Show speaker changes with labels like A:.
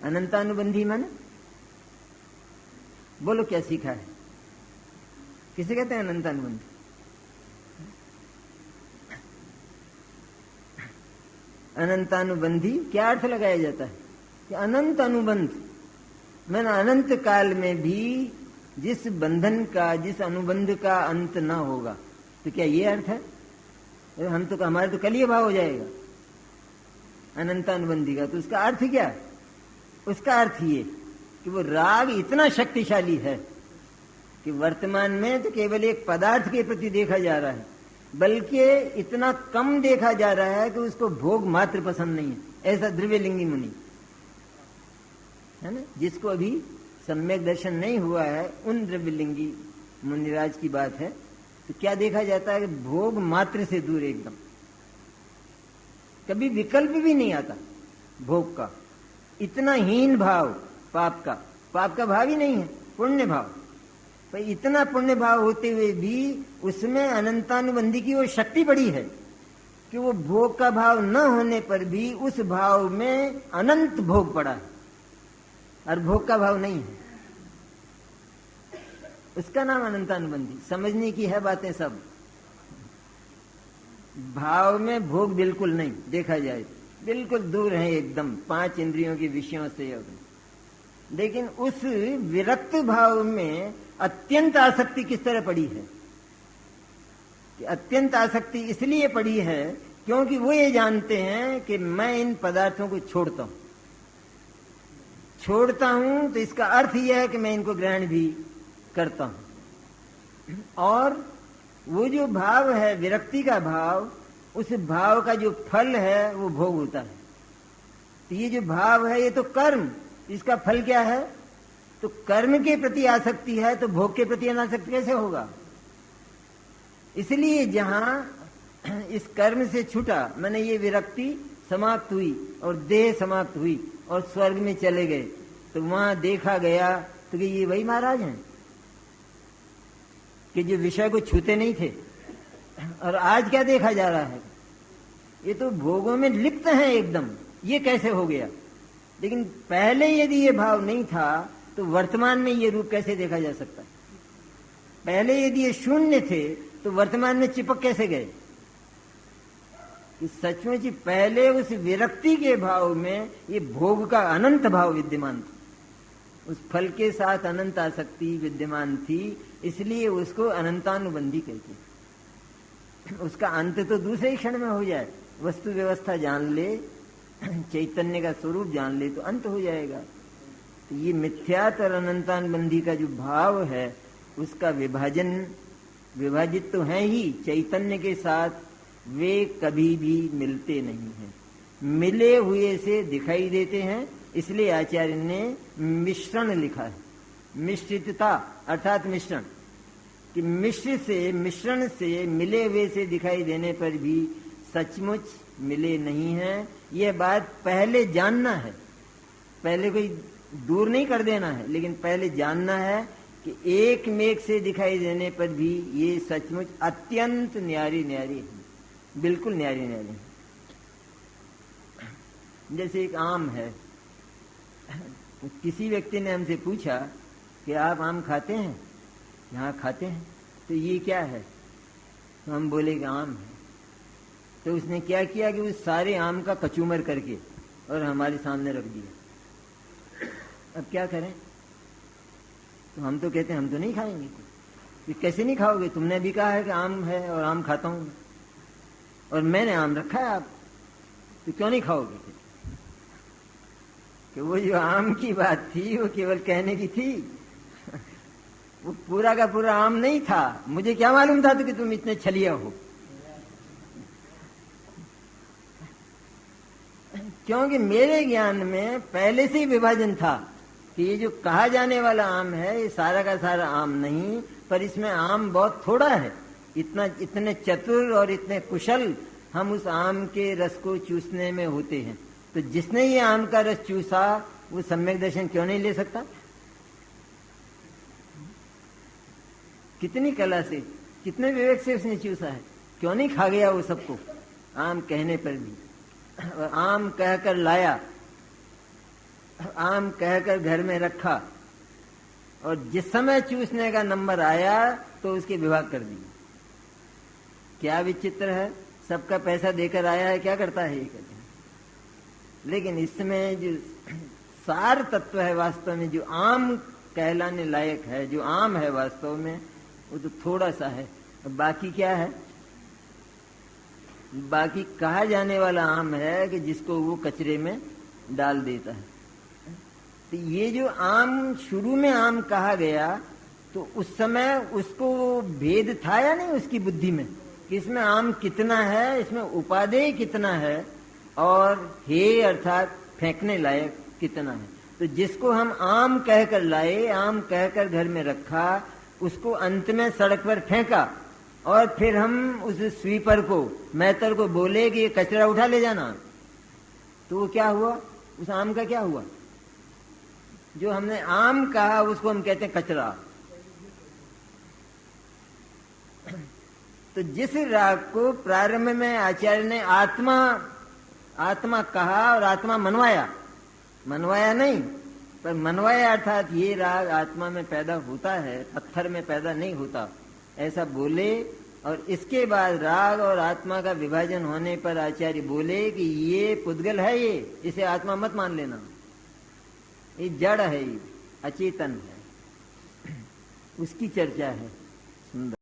A: अनंतानुबंधी माने बोलो क्या सीखा है? किसे कहते हैं अनंतानुबंधी? अनंतानुबंधी क्या अर्थ लगाया जाता है कि अनंत अनुबंध, मैंने अनंत काल में भी जिस बंधन का, जिस अनुबंध का अंत ना होगा। तो क्या ये अर्थ है? हम तो, हमारे तो कल ये भाव हो जाएगा अनंतानुबंधी का। तो उसका अर्थ क्या? उसका अर्थ ये कि वो राग इतना शक्तिशाली है कि वर्तमान में तो केवल एक पदार्थ के प्रति देखा जा रहा है, बल्कि इतना कम देखा जा रहा है कि उसको भोग मात्र पसंद नहीं है। ऐसा द्रव्यलिंगी मुनि है ना, जिसको अभी सम्यक दर्शन नहीं हुआ है, उन द्रव्यलिंगी मुनिराज की बात है। तो क्या देखा जाता है कि भोग मात्र से दूर एकदम, कभी विकल्प भी नहीं आता भोग का। इतना हीन भाव पाप का भाव ही नहीं है, पुण्य भाव। पर इतना पुण्य भाव होते हुए भी उसमें अनंतानुबंधी की वो शक्ति बड़ी है कि वो भोग का भाव न होने पर भी उस भाव में अनंत भोग पड़ा है और भोग का भाव नहीं है। उसका नाम अनंतानुबंधी। समझने की है बातें सब। भाव में भोग बिल्कुल नहीं देखा जाए, बिल्कुल दूर है एकदम 5 इंद्रियों के विषयों से। लेकिन उस विरक्त भाव में अत्यंत आसक्ति किस तरह पड़ी है कि अत्यंत आसक्ति इसलिए पड़ी है क्योंकि वो ये जानते हैं कि मैं इन पदार्थों को छोड़ता हूं, तो इसका अर्थ यह है कि मैं इनको ग्रहण भी करता हूं। और वो जो भाव है विरक्ति का भाव, उस भाव का जो फल है वो भोग होता है। तो ये जो भाव है ये तो कर्म, इसका फल क्या है? तो कर्म के प्रति आसक्ति है, तो भोग के प्रति अनासक्ति कैसे होगा? इसलिए जहां इस कर्म से छूटा, मैंने ये विरक्ति समाप्त हुई और देह समाप्त हुई और स्वर्ग में चले गए, तो वहां देखा गया तो कि ये वही महाराज हैं कि जो विषय को छूते नहीं थे। और आज क्या देखा जा रहा है? ये तो भोगों में लिप्त हैं एकदम। ये कैसे हो गया? लेकिन पहले यदि ये भाव नहीं था तो वर्तमान में ये रूप कैसे देखा जा सकता? पहले यदि ये शून्य थे तो वर्तमान में चिपक कैसे गए? सचमुच पहले उस विरक्ति के भाव में ये भोग का अनंत भाव विद्यमान था, उस फल के साथ अनंत आसक्ति विद्यमान थी, इसलिए उसको अनंतानुबंधी कहते हैं। उसका अंत तो दूसरे ही क्षण में हो जाए, वस्तु व्यवस्था जान ले, चैतन्य का स्वरूप जान ले तो अंत हो जाएगा। तो ये मिथ्यात और अनंतानुबंधी का जो भाव है उसका विभाजित तो है ही चैतन्य के साथ, वे कभी भी मिलते नहीं हैं, मिले हुए से दिखाई देते हैं। इसलिए आचार्य ने मिश्रण लिखा है, मिश्रितता अर्थात मिश्रण, कि मिश्रण से मिले हुए से दिखाई देने पर भी सचमुच मिले नहीं हैं। यह बात पहले जानना है, पहले कोई दूर नहीं कर देना है, लेकिन पहले जानना है कि एक मेघ से दिखाई देने पर भी ये सचमुच अत्यंत न्यारी न्यारी है, बिल्कुल न्यारी न्यारी है। जैसे एक आम है, किसी व्यक्ति ने हमसे पूछा कि आप आम खाते हैं? हाँ खाते हैं। तो ये क्या है? तो हम बोले कि आम है। तो उसने क्या किया कि उस सारे आम का कचूमर करके और हमारे सामने रख दिया। अब क्या करें? तो हम तो कहते हैं हम तो नहीं खाएंगे। तो कैसे नहीं खाओगे? तुमने भी कहा है कि आम है और आम खाता हूं, और मैंने आम रखा है, आप तो क्यों नहीं खाओगे? कि वो जो आम की बात थी वो केवल कहने की थी, वो पूरा का पूरा आम नहीं था। मुझे क्या मालूम था तो कि तुम इतने छलिया हो। क्योंकि मेरे ज्ञान में पहले से ही विभाजन था कि ये जो कहा जाने वाला आम है ये सारा का सारा आम नहीं, पर इसमें आम बहुत थोड़ा है। इतने चतुर और इतने कुशल हम उस आम के रस को चूसने में होते हैं। तो जिसने ये आम का रस चूसा वो सम्यक दर्शन क्यों नहीं ले सकता? कितनी कला से, कितने विवेक से उसने चूसा है, क्यों नहीं खा गया वो सबको आम कहने पर भी? और आम कहकर लाया आम कहकर घर में रखा और जिस समय चूसने का नंबर आया तो उसके विभाग कर दिए। क्या विचित्र है, सबका पैसा देकर आया है, क्या करता है ये कहते हैं। लेकिन इसमें जो सार तत्व है वास्तव में, जो आम कहलाने लायक है, जो आम है वास्तव में, वो तो थोड़ा सा है। बाकी क्या है, बाकी कहा जाने वाला आम है कि जिसको वो कचरे में डाल देता है। तो ये जो आम शुरू में आम कहा गया, तो उस समय उसको भेद था या नहीं उसकी बुद्धि में कि इसमें आम कितना है, इसमें उपादेय कितना है और हे अर्थात फेंकने लायक कितना है। तो जिसको हम आम कहकर लाए, आम कहकर घर में रखा, उसको अंत में सड़क पर फेंका और फिर हम उस स्वीपर को, मैटर को बोले कि ये कचरा उठा ले जाना, तो वो क्या हुआ, उस आम का क्या हुआ? जो हमने आम कहा उसको हम कहते हैं कचरा। तो जिस राग को प्रारंभ में आचार्य ने आत्मा आत्मा कहा और आत्मा मनवाया, मनवाया नहीं पर मनवाया, अर्थात ये राग आत्मा में पैदा होता है, पत्थर में पैदा नहीं होता, ऐसा बोले। और इसके बाद राग और आत्मा का विभाजन होने पर आचार्य बोले कि ये पुद्गल है, ये इसे आत्मा मत मान लेना, ये जड़ है, ये अचेतन है। उसकी चर्चा है। सुंदर।